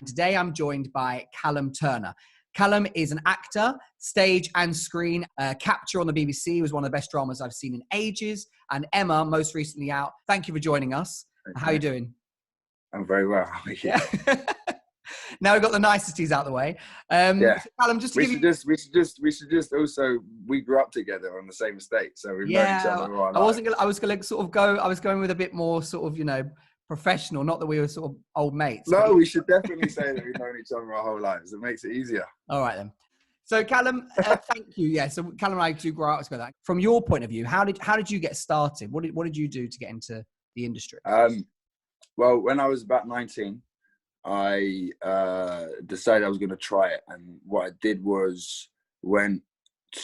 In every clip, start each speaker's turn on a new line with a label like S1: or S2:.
S1: Today I'm joined by Callum Turner. Callum is an actor, stage and screen. Capture on the BBC was one of the best dramas I've seen in ages. And Emma, most recently out. Thank you for joining us.
S2: Okay.
S1: How are you doing?
S2: I'm very well. How are you?
S1: Yeah. Now we've got the niceties out of the way.
S2: Yeah.
S1: So Callum, just to give you...
S2: We should just also, we grew up together on the same estate. So we've known each other all our lives.
S1: I was going to sort of go, I was going with a bit more sort of, you know, professional, not that we were sort of old mates.
S2: No, we should definitely say that we've known each other our whole lives. It makes it easier.
S1: All right then. So Callum, thank you. Yeah. So Callum and I do grow up together. From your point of view, how did you get started? What did you do to get into the industry?
S2: Well, when I was about 19, I decided I was going to try it. And what I did was went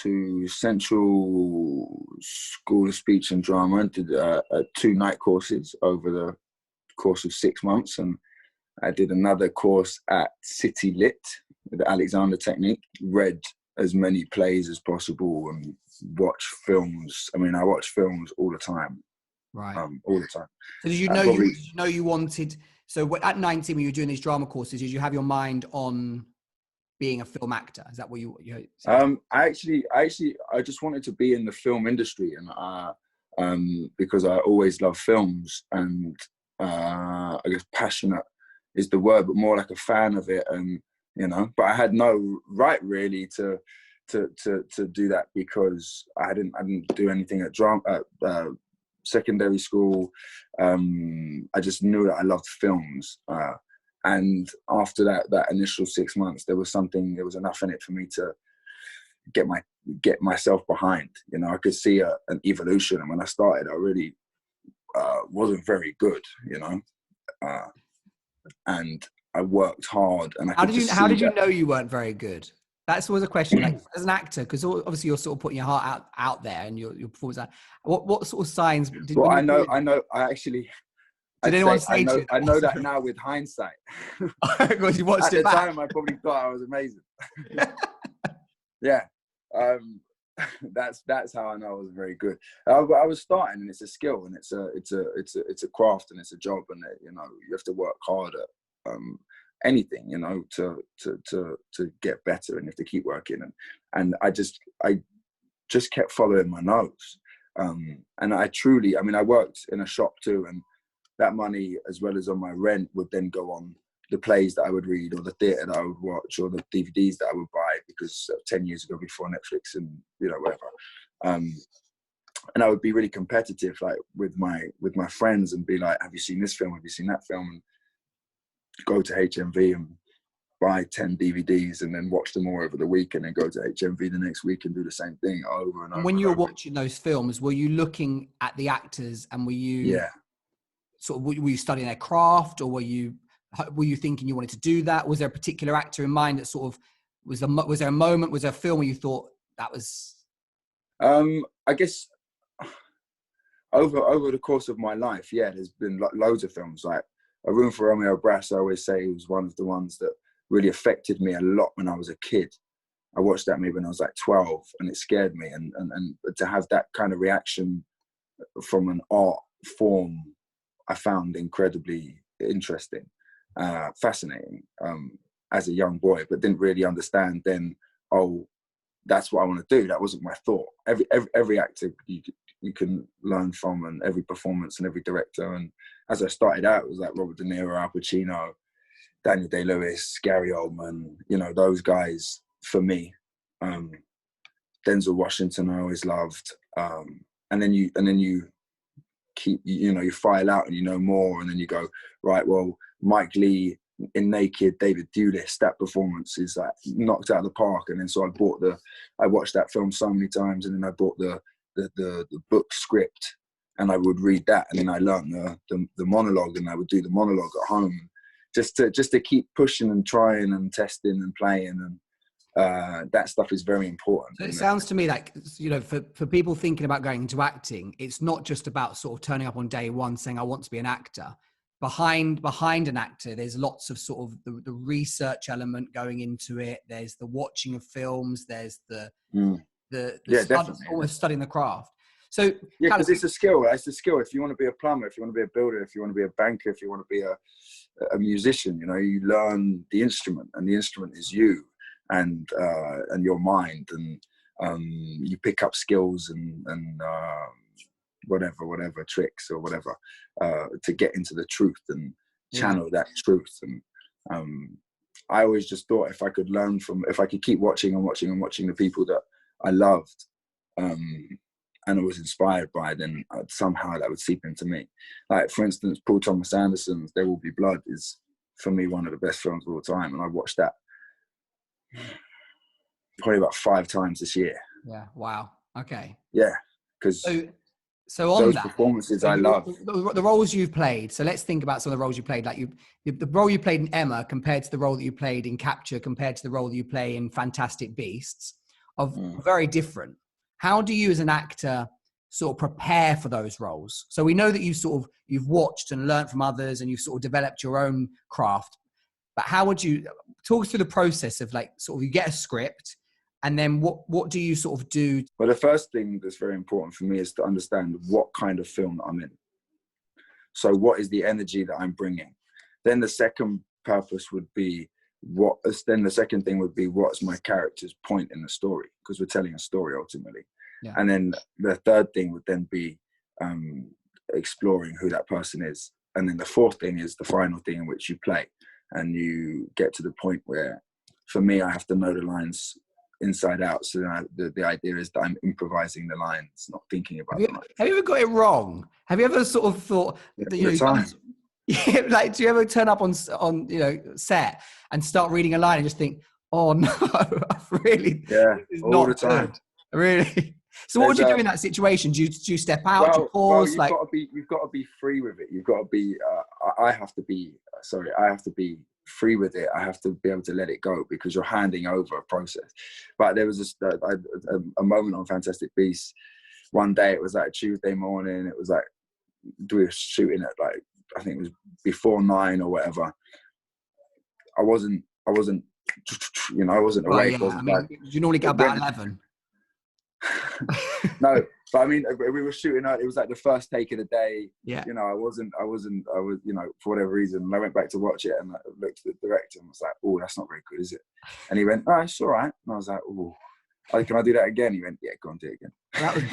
S2: to Central School of Speech and Drama and did 2 night courses over the course of 6 months. And I did another course at City Lit with the Alexander technique, read as many plays as possible and watch films. I mean, I watch films all the time.
S1: Right.
S2: All the time.
S1: So did you know you wanted, so at 19 when you were doing these drama courses, did you have your mind on being a film actor? Is that what you
S2: I just wanted to be in the film industry, and because I always loved films, and I guess passionate is the word, but more like a fan of it, and you know, but I had no right really to do that because I didn't do anything at drama secondary school. I just knew that I loved films, and after that initial 6 months, there was enough in it for me to get myself behind. You know, I could see an evolution, and when I started, I really wasn't very good. You know, and I worked hard. And how
S1: did you know you weren't very good? That's always a question, like as an actor, because obviously you're sort of putting your heart out there and your performance out. What sort of signs?
S2: Well, I know. I actually.
S1: Did anyone say to you?
S2: I know that now with hindsight.
S1: Because you watched
S2: it back. At the time, I probably thought I was amazing. Yeah. That's how I know I was very good. I was starting, and it's a skill, and it's a craft, and it's a job, and you know, you have to work hard at anything, you know, to get better, and you have to keep working, and I just kept following my nose, and I worked in a shop too, and that money, as well as on my rent, would then go on the plays that I would read, or the theatre that I would watch, or the DVDs that I would buy, because 10 years ago, before Netflix and, you know, whatever. And I would be really competitive, like with my friends, and be like, have you seen this film? Have you seen that film? And go to HMV and buy 10 DVDs and then watch them all over the week, and then go to HMV the next week and do the same thing over and over.
S1: When you were watching those films, were you looking at the actors, and were you were you studying their craft, or were you thinking you wanted to do that? Was there a particular actor in mind that sort of was there a moment, was there a film where you thought that was?
S2: I guess over the course of my life, there's been loads of films. Like A Room for Romeo Brass, I always say, was one of the ones that really affected me a lot when I was a kid. I watched that movie when I was like 12, and it scared me, and to have that kind of reaction from an art form, I found incredibly interesting, fascinating, as a young boy, but didn't really understand then, oh, that's what I want to do. That wasn't my thought. Every actor you can learn from, and every performance, and every director. And as I started out, it was like Robert De Niro, Al Pacino, Daniel Day-Lewis, Gary Oldman, you know, those guys for me. Denzel Washington I always loved. And then you keep, you know, you file out and you know more, and then you go, right, well, Mike Lee in Naked, David Thewlis, that performance is like knocked out of the park. And then so I watched that film so many times, and then I bought the book script, and I would read that, and then I learned the monologue, and I would do the monologue at home, just to keep pushing and trying and testing and playing, and that stuff is very important.
S1: So it sounds to me like, you know, for people thinking about going into acting, it's not just about sort of turning up on day one saying I want to be an actor. Behind an actor, there's lots of sort of the research element going into it. There's the watching of films. There's the almost studying the craft. So
S2: yeah, because it's a skill. It's a skill. If you want to be a plumber, if you want to be a builder, if you want to be a banker, if you want to be a musician, you know, you learn the instrument, and the instrument is you and your mind, and you pick up skills and whatever tricks or whatever to get into the truth and channel that truth. And I always just thought if I could keep watching the people that I loved and I was inspired by, then somehow that would seep into me. Like, for instance, Paul Thomas Anderson's There Will Be Blood is, for me, one of the best films of all time. And I watched that probably about 5 times this year.
S1: Yeah. Wow. Okay.
S2: Yeah. Because
S1: so on
S2: those
S1: that,
S2: performances I love.
S1: The roles you've played. So let's think about some of the roles you played. Like the role you played in Emma compared to the role that you played in Capture, compared to the role that you play in Fantastic Beasts, are very different. How do you as an actor sort of prepare for those roles? So we know that you've watched and learned from others and you've sort of developed your own craft, but how would you talk us through the process of, like, sort of you get a script and then what do you sort of do?
S2: Well, the first thing that's very important for me is to understand what kind of film I'm in. So what is the energy that I'm bringing? Then the second purpose would be what's my character's point in the story, because we're telling a story ultimately. Yeah. And then the third thing would then be exploring who that person is. And then the fourth thing is the final thing in which you play. And you get to the point where, for me, I have to know the lines inside out. So the idea is that I'm improvising the lines, not thinking about them.
S1: Have you ever got it wrong? Have you ever sort of thought, like, do you ever turn up on set and start reading a line and just think, oh no, I've really,
S2: all the time.
S1: Good. Really? So what would you do in that situation? Do you step out? Do you pause?
S2: You've got to be free with it. You've got to be. I have to be free with it. I have to be able to let it go, because you're handing over a process. But there was a moment on Fantastic Beasts. One day, it was like a Tuesday morning. It was like we were shooting at, like, I think it was before 9 or whatever. I wasn't awake.
S1: You normally get about 11.
S2: No, but I mean, we were shooting out. It was like the first take of the day.
S1: Yeah.
S2: You know, I was, for whatever reason, and I went back to watch it and I looked at the director and was like, oh, that's not very good, is it? And he went, oh, it's all right. And I was like, oh, can I do that again? He went, yeah, go on, do it again.
S1: That was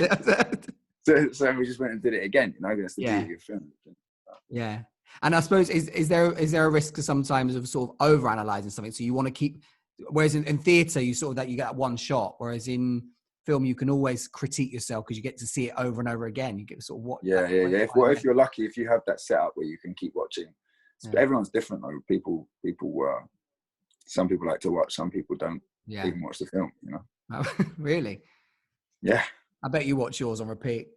S1: it.
S2: So we just went and did it again. You know, that's the beauty of film.
S1: Yeah. And I suppose, is there a risk sometimes of sort of over-analysing something? So you want to keep, whereas in theatre, you sort of that you get one shot, whereas in film you can always critique yourself because you get to see it over and over again. You get sort of what.
S2: Yeah. If you're lucky, if you have that setup where you can keep watching. Everyone's different though. People. Some people like to watch. Some people don't even watch the film. You know.
S1: Oh, really?
S2: Yeah.
S1: I bet you watch yours on repeat.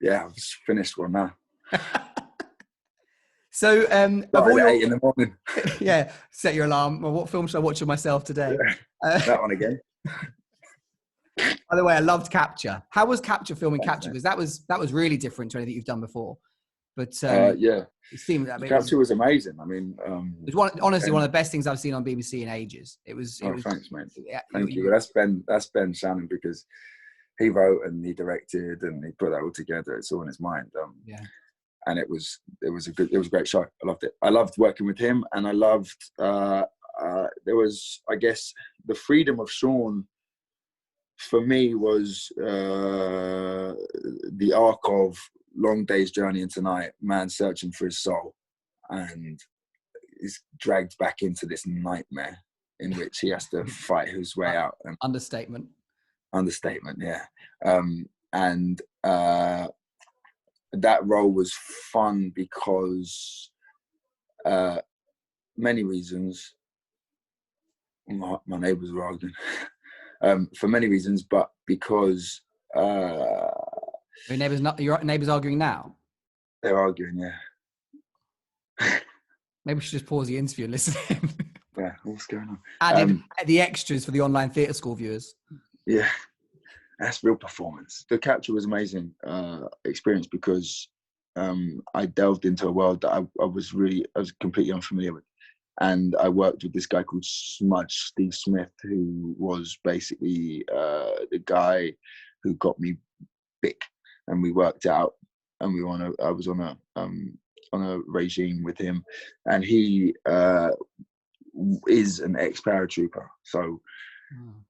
S2: Yeah, I've just finished one now.
S1: So,
S2: of all 8 in the morning.
S1: Yeah, set your alarm. Well, what film should I watch of myself today?
S2: Yeah, that one again.
S1: By the way, I loved Capture. How was Capture filming Capture? Because that was really different to anything you've done before. But
S2: it
S1: seemed that
S2: Capture was amazing. I mean,
S1: it was honestly one of the best things I've seen on BBC in ages. It was.
S2: Thanks, mate. Thank you. That's Ben Shannon, because he wrote and he directed and he put that all together. It's all in his mind. And it was a great show. I loved it. I loved working with him, and I loved there was, I guess, the freedom of Sean for me was the arc of long day's journey into night, man searching for his soul, and is dragged back into this nightmare in which he has to fight his way out.
S1: Understatement,
S2: yeah. And that role was fun because many reasons. My neighbours were arguing for many reasons, but because
S1: your neighbours arguing now.
S2: They're arguing, yeah.
S1: Maybe we should just pause the interview and listen to him.
S2: Yeah, what's going on?
S1: Add the extras for the online theatre school viewers.
S2: Yeah, that's real performance. The Capture was amazing experience because I delved into a world that I was completely unfamiliar with. And I worked with this guy called Steve Smith, who was basically the guy who got me big. and we worked out, and I was on a regime with him, and he is an ex-paratrooper. So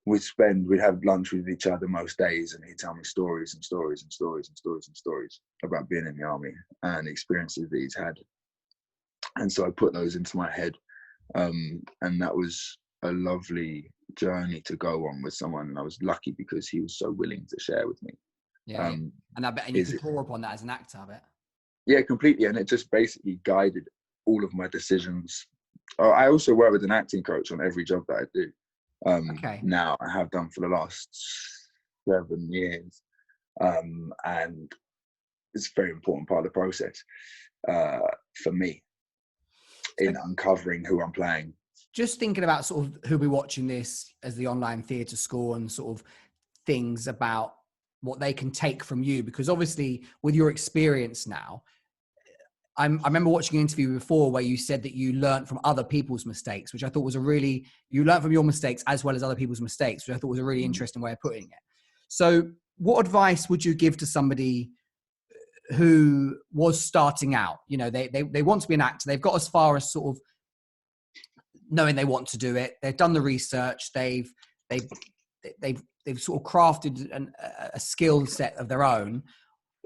S2: we'd have lunch with each other most days, and he'd tell me stories and stories and stories and stories and stories about being in the army and experiences that he's had. And so I put those into my head, and that was a lovely journey to go on with someone, and I was lucky because he was so willing to share with me.
S1: Yeah, and I bet, and you could draw upon that as an actor, I bet. Yeah,
S2: completely, and it just basically guided all of my decisions. I also work with an acting coach on every job that I do. Now I have done for the last 7 years, and it's a very important part of the process for me in uncovering who I'm playing.
S1: Just thinking about sort of who'll be watching this as the online theatre school, and sort of things about what they can take from you, because obviously with your experience now, I remember watching an interview before where you said that you learned from other people's mistakes, which I thought was you learned from your mistakes as well as other people's mistakes, which I thought was a really interesting way of putting it. So what advice would you give to somebody who was starting out? You know, they want to be an actor. They've got as far as sort of knowing they want to do it. They've done the research. They've sort of crafted a skill set of their own.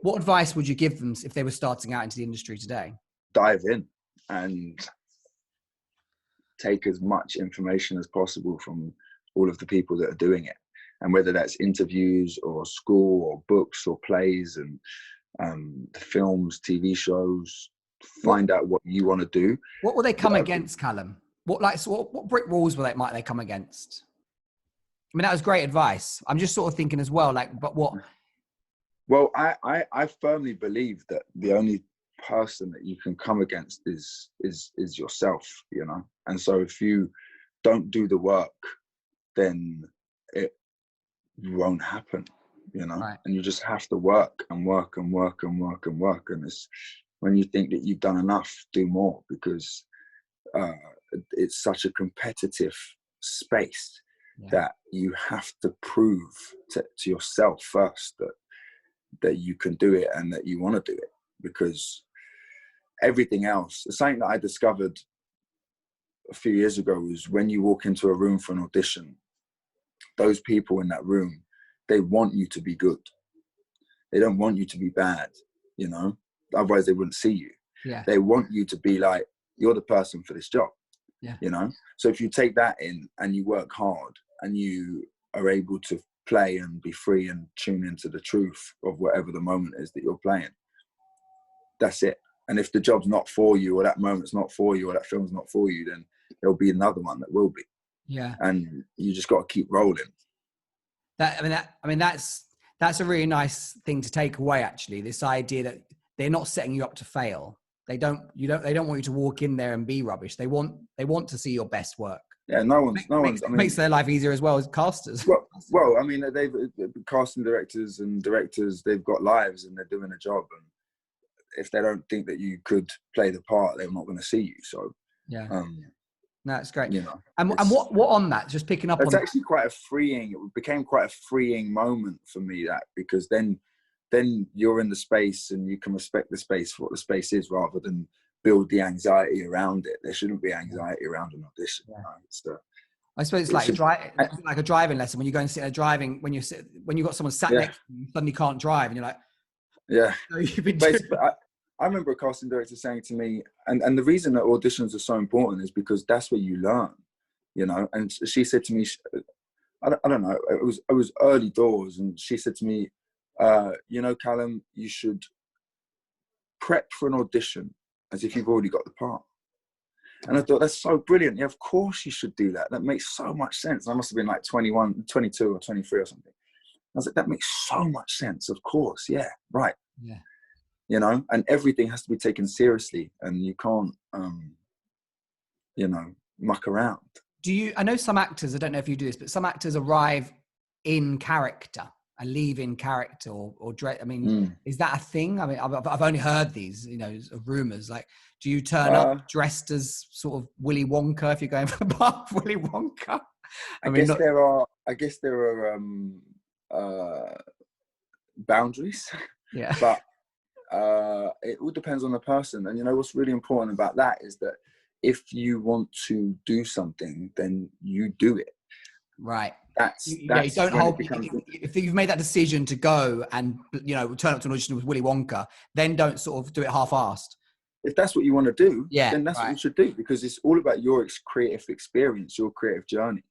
S1: What advice would you give them if they were starting out into the industry today?
S2: Dive in and take as much information as possible from all of the people that are doing it. And whether that's interviews or school or books or plays and films, TV shows, find out what you want to do.
S1: What will they come against, Callum? What brick walls might they come against? I mean, that was great advice. I'm just sort of thinking as well, but what?
S2: Well, I firmly believe that the only person that you can come against is yourself, you know. And so if you don't do the work, then it won't happen, you know. Right. And you just have to work and work and work and work and work. And it's when you think that you've done enough, do more, because it's such a competitive space that you have to prove to yourself first that you can do it and that you want to do it, because everything else, something that I discovered a few years ago, was when you walk into a room for an audition, those people in that room, they want you to be good. They don't want you to be bad, you know, otherwise they wouldn't see you. Yeah. They want you to be like, you're the person for this job, you know? So if you take that in and you work hard and you are able to play and be free and tune into the truth of whatever the moment is that you're playing, that's it. And if the job's not for you, or that moment's not for you, or that film's not for you, then there'll be another one that will be.
S1: Yeah.
S2: And you just got to keep rolling.
S1: That's a really nice thing to take away, actually, this idea that they're not setting you up to fail. They don't want you to walk in there and be rubbish. They want to see your best work.
S2: Yeah,
S1: makes their life easier as well as casters.
S2: Well, I mean, they've casting directors and directors, they've got lives and they're doing a job. And if they don't think that you could play the part, they're not going to see you. So
S1: yeah, no, that's great.
S2: You know,
S1: and what on that? Just picking up.
S2: It's actually quite a freeing. It became quite a freeing moment for me, that, because then you're in the space and you can respect the space for what the space is, rather than build the anxiety around it. There shouldn't be anxiety around an audition. Yeah. Right?
S1: I suppose it's like a driving lesson. When you go and sit there driving, when you've got someone sat next to you, you suddenly can't drive, and you're like,
S2: yeah.
S1: So you've been
S2: I remember a casting director saying to me, and the reason that auditions are so important is because that's where you learn, you know. And she said to me, I don't know, it was early doors, and she said to me, you know, Callum, you should prep for an audition as if you've already got the part. And I thought, that's so brilliant. Yeah, of course you should do that. That makes so much sense. I must have been like 21, 22 or 23 or something. I was like, that makes so much sense. Of course. Yeah, right.
S1: Yeah.
S2: You know, and everything has to be taken seriously, and you can't, you know, muck around.
S1: I know some actors, I don't know if you do this, but some actors arrive in character and leave in character or I mean, is that a thing? I mean, I've only heard these, you know, rumors. Like, do you turn up dressed as sort of Willy Wonka if you're going for the part of Willy Wonka?
S2: I guess there are boundaries.
S1: Yeah.
S2: But it all depends on the person. And you know what's really important about that is that if you want to do something, then you do it.
S1: Right.
S2: That's
S1: You don't
S2: when
S1: hold.
S2: it becomes.
S1: If you've made that decision to go and turn up to an audition with Willy Wonka, then don't sort of do it half-assed.
S2: If that's what you want to do,
S1: yeah,
S2: then that's what you should do, because it's all about your creative experience, your creative journey.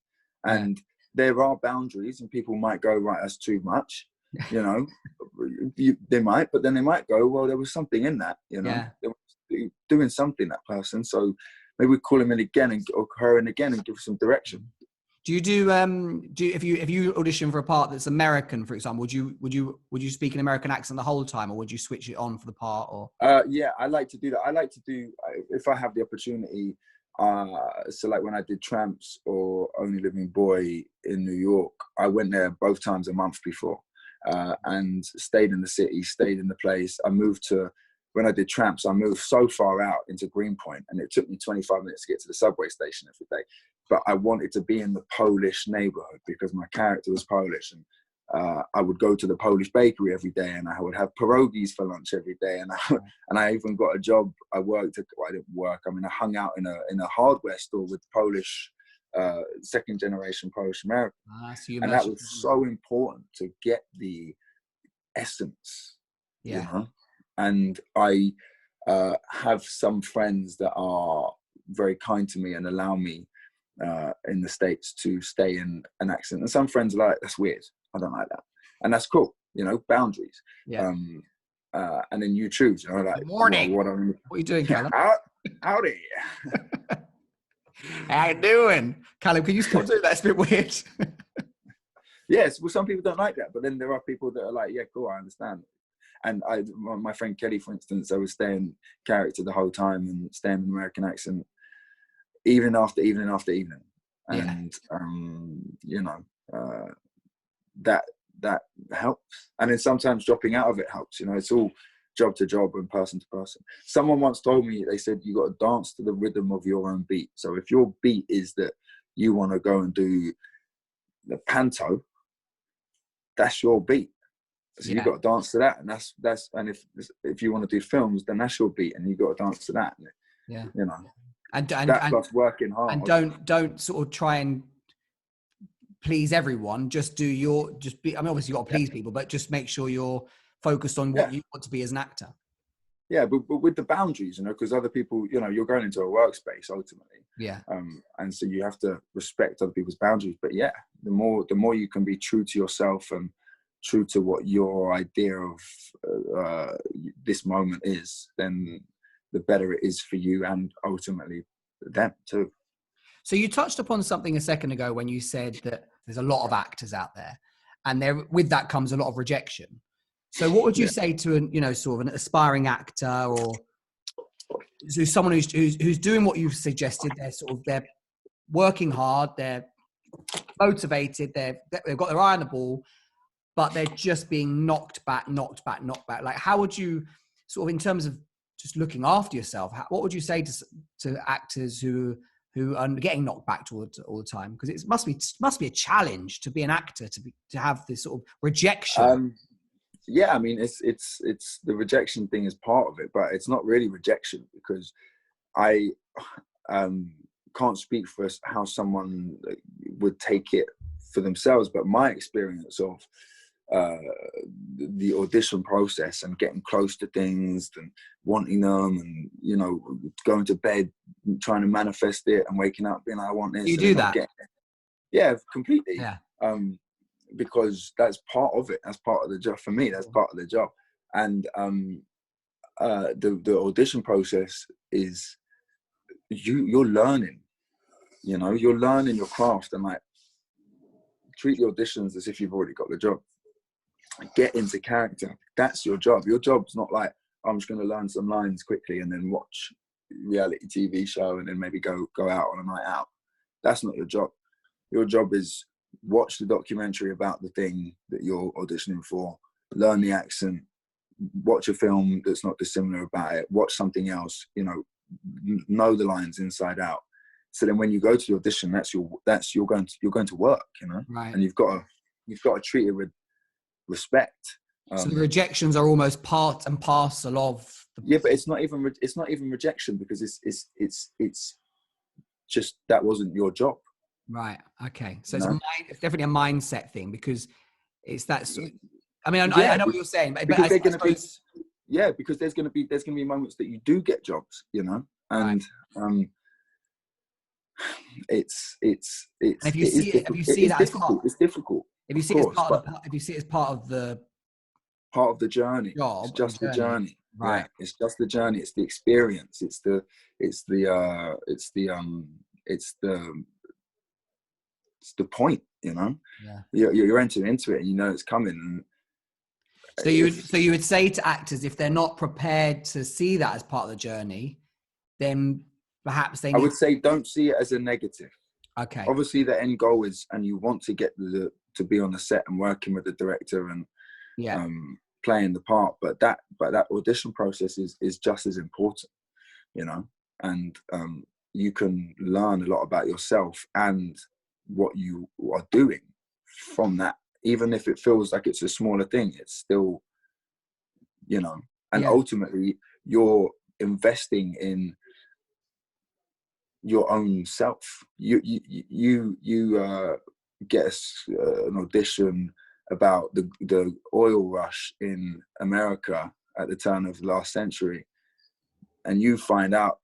S2: And there are boundaries, and people might go, right, that's too much. You know, they might, but then they might go, well, there was something in that. You know, they were doing something, that person. So maybe we call him in again or her in again and give some direction.
S1: Do you do if you audition for a part that's American, for example, would you speak an American accent the whole time, or would you switch it on for the part? Or
S2: yeah, I like to do that. I like to do, if I have the opportunity. So like when I did Tramps or Only Living Boy in New York, I went there both times a month before, and stayed in the city, stayed in the place. When I did Tramps, I moved so far out into Greenpoint, and it took me 25 minutes to get to the subway station every day. But I wanted to be in the Polish neighborhood because my character was Polish, and I would go to the Polish bakery every day, and I would have pierogies for lunch every day. And I even got a job. I didn't work. I mean, I hung out in a hardware store with Polish, second generation Polish American. And that was so important to get the essence, you know? And I have some friends that are very kind to me and allow me in the States to stay in an accent. And some friends are like, that's weird. I don't like that. And that's cool, you know, boundaries. And then you choose, you know, like,
S1: good morning.
S2: What are
S1: you doing, Callum?
S2: Howdy.
S1: How you doing? Callum, can you stop doing that? It's a bit weird.
S2: Yes, well, some people don't like that, but then there are people that are like, yeah, cool, I understand. And my friend Kelly, for instance, I was staying character the whole time and staying in American accent, evening after evening after evening. And, you know, that helps. And then sometimes dropping out of it helps. You know, it's all job to job and person to person. Someone once told me, they said, you got to dance to the rhythm of your own beat. So if your beat is that you want to go and do the panto, that's your beat. So you got to dance to that, and that's and if you want to do films, then that's your beat, and you got to dance to that. You know, and plus working hard.
S1: And don't sort of try and please everyone. Just be. I mean, obviously you got to please people, but just make sure you're focused on what you want to be as an actor. Yeah,
S2: but with the boundaries, you know, because other people, you know, you're going into a workspace ultimately.
S1: Yeah.
S2: And so you have to respect other people's boundaries. But yeah, the more you can be true to yourself and true to what your idea of this moment is, then the better it is for you and ultimately them too.
S1: So you touched upon something a second ago when you said that there's a lot of actors out there, and with that comes a lot of rejection. So what would you say to sort of an aspiring actor, or so someone who's doing what you've suggested? They're working hard, they're motivated, they've got their eye on the ball, but they're just being knocked back. Like, how would you sort of, in terms of just looking after yourself, what would you say to actors who are getting knocked back all the time? Because it must be a challenge to be an actor, to have this sort of rejection.
S2: Yeah, I mean, it's the rejection thing is part of it, but it's not really rejection, because I can't speak for how someone would take it for themselves, but my experience of the audition process and getting close to things and wanting them, and you know, going to bed trying to manifest it and waking up being like, I want this.
S1: You do that?
S2: Yeah, completely.
S1: Yeah.
S2: Because that's part of it. That's part of the job for me. That's part of the job. And the audition process is you're learning. You know, you're learning your craft, and like, treat the auditions as if you've already got the job. Get into character. That's your job. Your job's not like, I'm just going to learn some lines quickly and then watch reality TV show and then maybe go out on a night out. That's not your job. Your job is watch the documentary about the thing that you're auditioning for, learn the accent, watch a film that's not dissimilar about it, watch something else, you know the lines inside out. So then when you go to the audition, you're going to work, you know,
S1: right.
S2: And you've got to treat it with respect,
S1: So the rejections are almost part and parcel of the...
S2: Yeah, but it's not even rejection, because it's just, that wasn't your job.
S1: Right. Okay. So
S2: You know?
S1: it's definitely a mindset thing, because it's that. I mean,
S2: Yeah,
S1: I know what you're saying, but
S2: because
S1: I suppose...
S2: because there's going to be moments that you do get jobs, you know, and
S1: right.
S2: it's
S1: And if you see it,
S2: it's difficult.
S1: If you
S2: Of
S1: see it as
S2: course,
S1: part
S2: but
S1: if you see it as part of the
S2: journey,
S1: job,
S2: it's just the journey.
S1: right?
S2: Yeah, it's just the journey. It's the experience. It's the point. You know,
S1: Yeah.
S2: You're entering into it, and you know it's coming. And
S1: so you would say to actors, if they're not prepared to see that as part of the journey, then perhaps they need...
S2: I would say don't see it as a negative.
S1: Okay.
S2: Obviously, the end goal is, and you want to get to be on the set and working with the director and playing the part, but that audition process is just as important, you know. And you can learn a lot about yourself and what you are doing from that. Even if it feels like it's a smaller thing, it's still, you know. And ultimately, you're investing in your own self. You get an audition about the oil rush in America at the turn of the last century, and you find out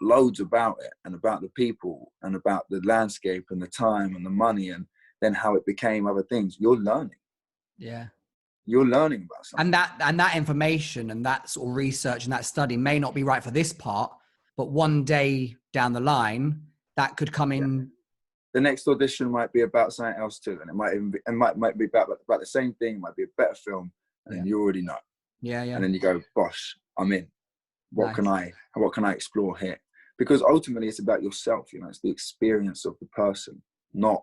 S2: loads about it, and about the people, and about the landscape, and the time, and the money, and then how it became other things. You're learning. You're learning about something.
S1: And that information and that sort of research and that study may not be right for this part, but one day down the line, that could come in.
S2: The next audition might be about something else too, and it might even be, might be about the same thing. It might be a better film, and then you already know. And then you go, "Bosh, I'm in. What can I explore here?" Because ultimately, it's about yourself. You know, it's the experience of the person, not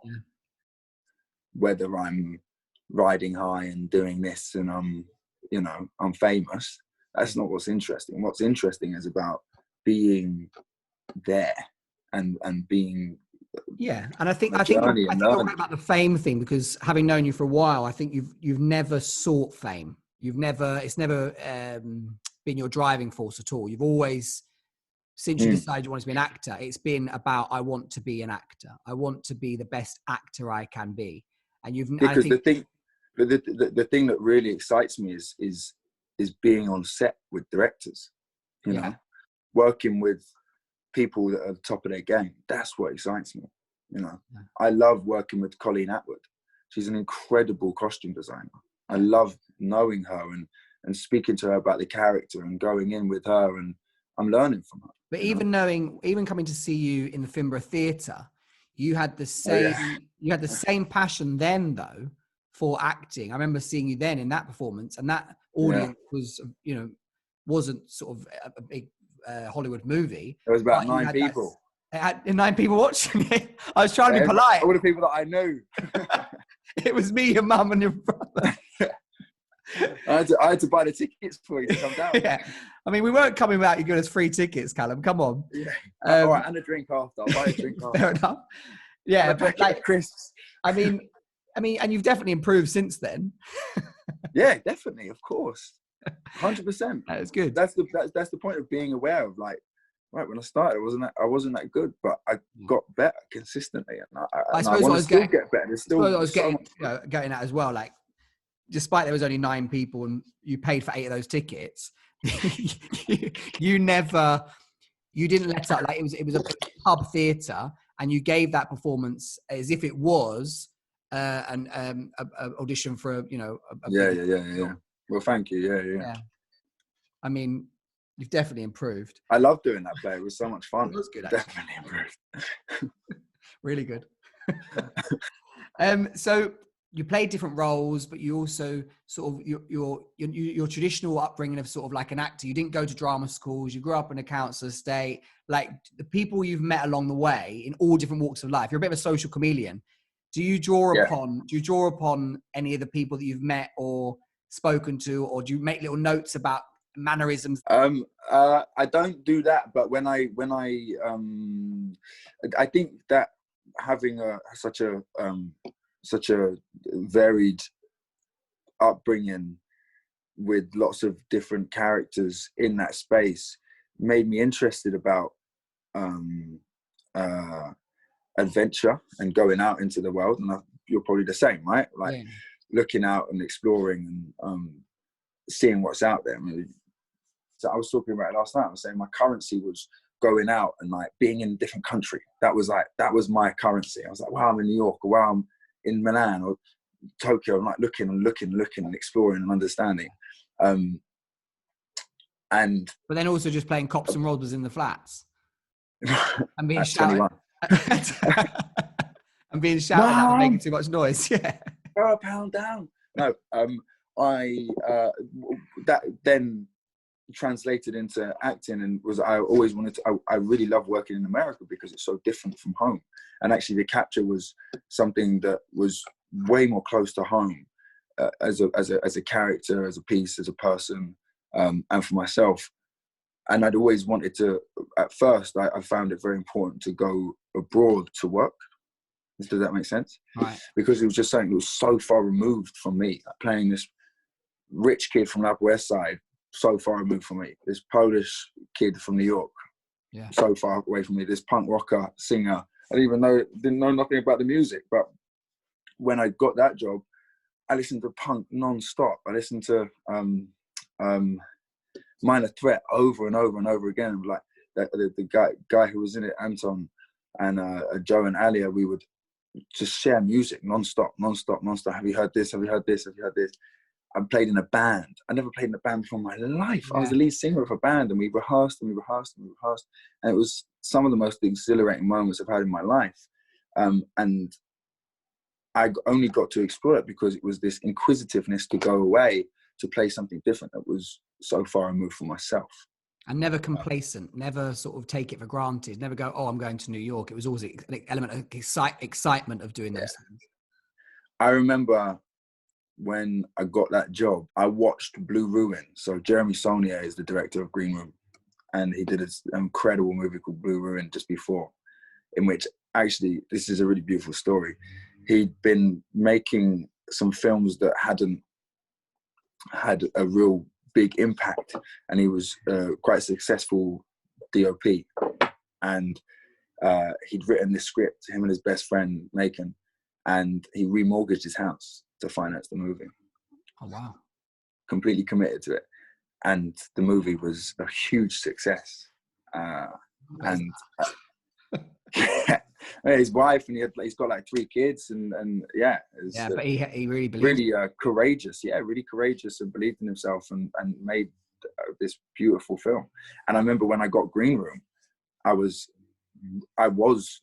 S2: whether I'm riding high and doing this and I'm famous. That's not what's interesting. What's interesting is about being there and being...
S1: And I think you're right about the fame thing, because having known you for a while, I think you've never sought fame. It's never been your driving force at all. You've always, since you decided you wanted to be an actor, it's been about, I want to be an actor. I want to be the best actor I can be. And
S2: the thing that really excites me is being on set with directors, you know, working with people that are the top of their game. That's what excites me. You know, I love working with Colleen Atwood. She's an incredible costume designer. I love knowing her and speaking to her about the character and going in with her, and I'm learning from her.
S1: But even coming to see you in the Finborough Theatre, you had the same passion then, though, for acting. I remember seeing you then in that performance, and that audience was, wasn't sort of a big Hollywood movie.
S2: There was about 9 people.
S1: It had 9 people watching it. I was trying to be polite.
S2: All the people that I knew.
S1: It was me, your mum, and your brother.
S2: I had to buy the tickets for you to come down.
S1: I mean, we weren't coming out. You got us free tickets, Callum. Come on.
S2: All right, and a drink after. I'll buy a drink after.
S1: Fair enough. But like
S2: crisps.
S1: I mean, and you've definitely improved since then.
S2: Yeah, definitely, of course, 100%.
S1: That's good.
S2: That's the point of being aware of, like, right, when I started, I wasn't that good, but I got better consistently, and I want to still get better. There's still
S1: I was getting at as well, like, despite there was only 9 people and you paid for 8 of those tickets, you didn't let up. Like, it was a pub theatre, and you gave that performance as if it was an audition for
S2: yeah. Well, thank you. Yeah.
S1: I mean, you've definitely improved.
S2: I love doing that play. It was so much fun.
S1: It was good.
S2: Definitely improved.
S1: Really good. So you played different roles, but you also sort of your traditional upbringing of sort of like an actor. You didn't go to drama schools. You grew up in a council estate. Like, the people you've met along the way in all different walks of life. You're a bit of a social chameleon. Do you draw upon any of the people that you've met or spoken to, or do you make little notes about mannerisms?
S2: I don't do that, but when I think that having such a varied upbringing with lots of different characters in that space made me interested about adventure and going out into the world. And you're probably the same, right? Like looking out and exploring and seeing what's out there. I mean, so I was talking about it last night. I was saying my currency was going out and like being in a different country. That was my currency. I was like, wow, I'm in New York, or wow, I'm in Milan or Tokyo. I'm like looking and exploring and understanding. But
S1: then also just playing cops and robbers in the flats and being shouted.
S2: 21.
S1: And being shouted at and making too much noise. Yeah.
S2: Throw a pound down. No, that then translated into acting, and I always wanted to. I really love working in America because it's so different from home. And actually, the capture was something that was way more close to home, as a character, as a piece, as a person, and for myself. And I'd always wanted to. At first, I found it very important to go abroad to work. Does that make sense?
S1: Right.
S2: Because it was just something that was so far removed from me. Like playing this rich kid from the Upper West Side, so far removed from me. This Polish kid from New York, so far away from me. This punk rocker singer. I didn't know nothing about the music. But when I got that job, I listened to punk non-stop. I listened to Minor Threat over and over and over again. Like the guy who was in it, Anton, and Joe and Alia, we would just share music non-stop. Have you heard this? Have you heard this? Have you heard this? I played in a band. I never played in a band before in my life. I was the lead singer of a band, and we rehearsed. And it was some of the most exhilarating moments I've had in my life. And I only got to explore it because it was this inquisitiveness to go away to play something different that was so far removed from myself.
S1: And never complacent, never sort of take it for granted, never go, oh, I'm going to New York. It was always an element of excitement of doing those things.
S2: I remember when I got that job, I watched Blue Ruin. So Jeremy Saulnier is the director of Green Room, and he did an incredible movie called Blue Ruin just before, in which actually, this is a really beautiful story. He'd been making some films that hadn't had a real big impact, and he was quite a successful DOP, and he'd written this script, him and his best friend Macon, and he remortgaged his house to finance the movie.
S1: Oh wow.
S2: Completely committed to it, and the movie was a huge success. And his wife, and he's got like 3 kids, and
S1: but he really believed,
S2: really courageous, really courageous, and believed in himself, and made this beautiful film. And I remember when I got Green Room, I was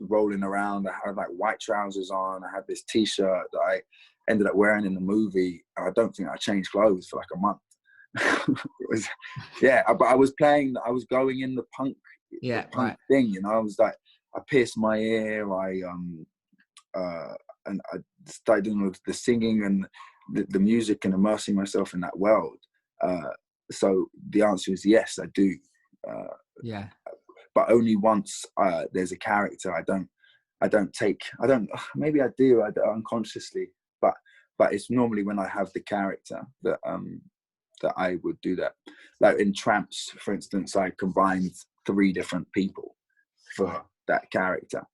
S2: rolling around. I had like white trousers on. I had this T-shirt that I ended up wearing in the movie. I don't think I changed clothes for like a month. It was, but I was going in the punk, thing, you know. I was like, I pierced my ear. And I started doing the singing and the music and immersing myself in that world. So the answer is yes, I do. But only once there's a character. Maybe I do unconsciously, but it's normally when I have the character that I would do that. Like in Tramps, for instance, I combined 3 different people for that character.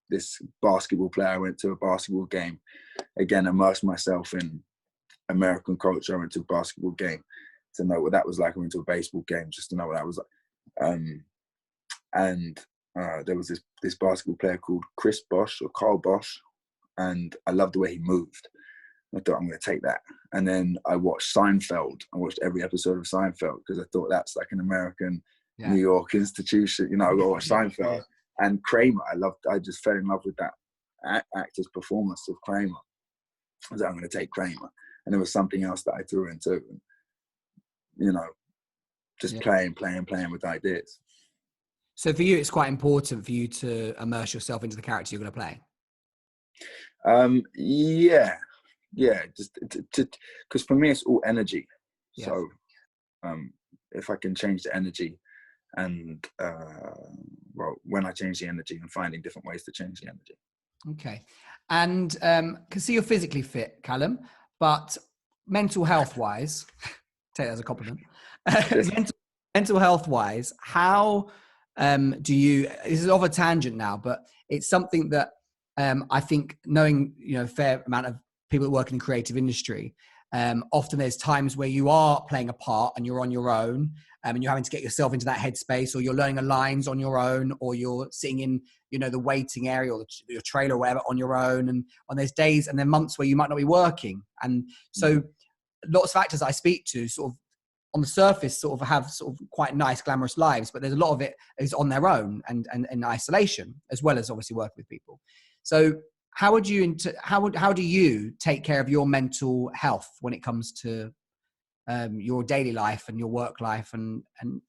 S2: This basketball player, I went to a basketball game, again, immersed myself in American culture. I went to a basketball game to know what that was like. I went to a baseball game just to know what that was like. And there was this basketball player called Chris Bosh, or Carl Bosh, and I loved the way he moved. I thought, I'm going to take that. And then I watched Seinfeld. I watched every episode of Seinfeld because I thought that's like an American New York institution. You know, I got to watch Seinfeld. And Kramer, I just fell in love with that actor's performance of Kramer. I was like, I'm going to take Kramer. And there was something else that I threw into, you know, just playing with ideas.
S1: So for you, it's quite important for you to immerse yourself into the character you're going to play. Just because for me, it's all energy. Yes. So if I can change the energy, and when I change the energy, and finding different ways to change the energy. Okay. And can see you're physically fit, Callum, but mental health wise, take that as a compliment. mental health wise, how do you, this is off a tangent now, but it's something that I think, knowing, a fair amount of people that work in the creative industry, often there's times where you are playing a part and you're on your own, and you're having to get yourself into that headspace, or you're learning the lines on your own, or you're sitting in, the waiting area or your trailer or whatever on your own. And on those days and then months where you might not be working. And so lots of actors I speak to sort of on the surface sort of have sort of quite nice, glamorous lives, but there's a lot of it is on their own and in isolation, as well as obviously working with people. So how do you take care of your mental health when it comes to your daily life and your work life, and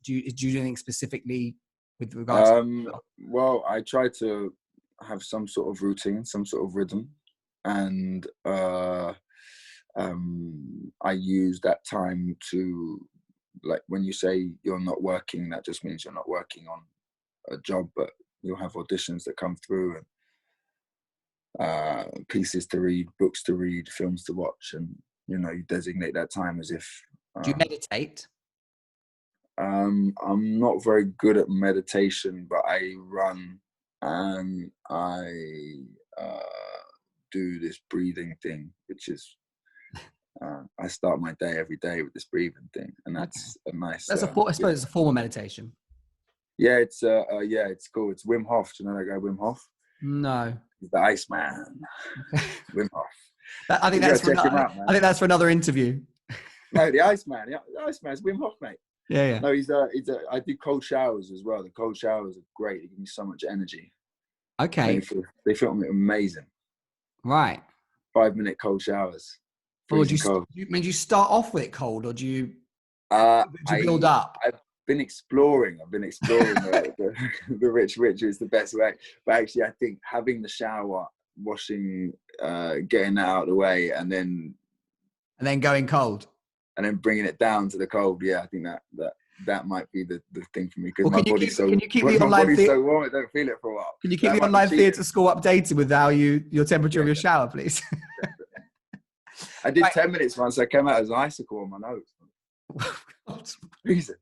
S1: do you do anything specifically with regards to
S2: well, I try to have some sort of routine, some sort of rhythm, and I use that time to, like, when you say you're not working, that just means you're not working on a job, but you'll have auditions that come through, and pieces to read, books to read, films to watch, and you designate that time as if
S1: do you meditate?
S2: I'm not very good at meditation, but I run and I do this breathing thing, which is I start my day every day with this breathing thing, and that's a nice.
S1: I suppose it's a form of meditation.
S2: Yeah, it's cool. It's Wim Hof. Do you know that guy Wim Hof?
S1: No.
S2: He's the Iceman. Wim Hof.
S1: I think that's for another interview.
S2: No, the Iceman. Yeah, the Iceman's Wim Hof, mate.
S1: Yeah.
S2: No, I do cold showers as well. The cold showers are great. They give me so much energy.
S1: Okay.
S2: They feel amazing.
S1: Right.
S2: 5-minute cold showers.
S1: Or do you start off with it cold, or do you build up?
S2: I've been exploring the rich is the best way. But actually, I think having the shower, washing, getting that out of the way, and then
S1: going cold.
S2: And then bringing it down to the cold. Yeah, I think that might be the thing for me, because my body's so warm, I don't feel it for a while.
S1: Can you keep the online theatre school updated with your temperature of your shower, please?
S2: I did 10 minutes once. I came out as an icicle on my nose. Reason.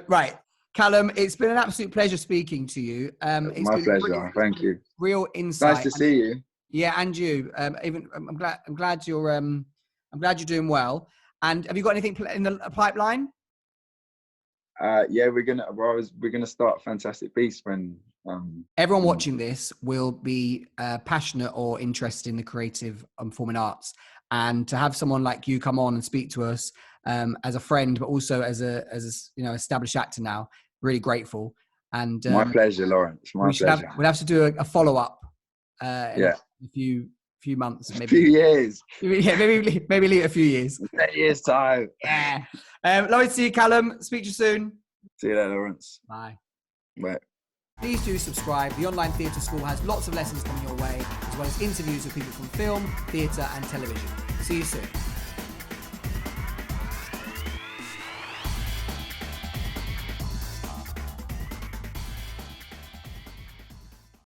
S1: Right, Callum, it's been an absolute pleasure speaking to you.
S2: It's my pleasure. Thank you.
S1: Real insight.
S2: Nice to see you.
S1: Yeah, and you. I'm glad you're doing well. And have you got anything in the pipeline?
S2: Yeah, we're gonna start Fantastic Beasts when
S1: everyone watching this will be passionate or interested in the creative and performing arts, and to have someone like you come on and speak to us as a friend, but also as a established actor now, really grateful. And
S2: my pleasure, Lawrence. My pleasure.
S1: We'll have to do a follow up. A few months, maybe.
S2: A few years.
S1: Yeah, maybe leave it a few years.
S2: 10 years time.
S1: Yeah. Lovely to see you, Callum. Speak to you soon.
S2: See you later, Lawrence.
S1: Bye.
S2: Bye.
S1: Please do subscribe. The Online Theatre School has lots of lessons coming your way, as well as interviews with people from film, theatre and television. See you soon.